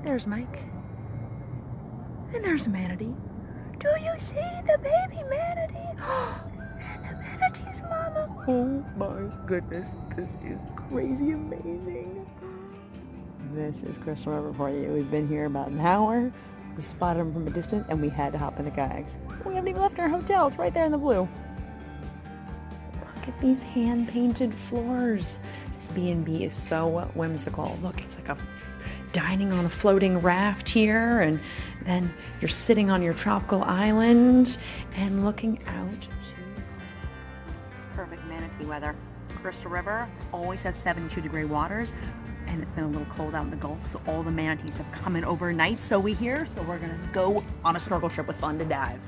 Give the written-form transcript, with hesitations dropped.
There's Mike. And there's a manatee. Do you see the baby manatee? And the manatee's mama. Oh my goodness, this is crazy amazing. This is Crystal River for you. We've been here about an hour. We spotted them from a distance and we had to hop in the kayaks. We haven't even left our hotel. It's right there in the blue. Look at these hand-painted floors. This B&B is so whimsical. Look, it's like a dining on a floating raft here, and then you're sitting on your tropical island and looking out to... It's perfect manatee weather. Crystal River always has 72-degree waters, and it's been a little cold out in the Gulf, so all the manatees have come in overnight, so we're gonna go on a snorkel trip with Fun to Dive.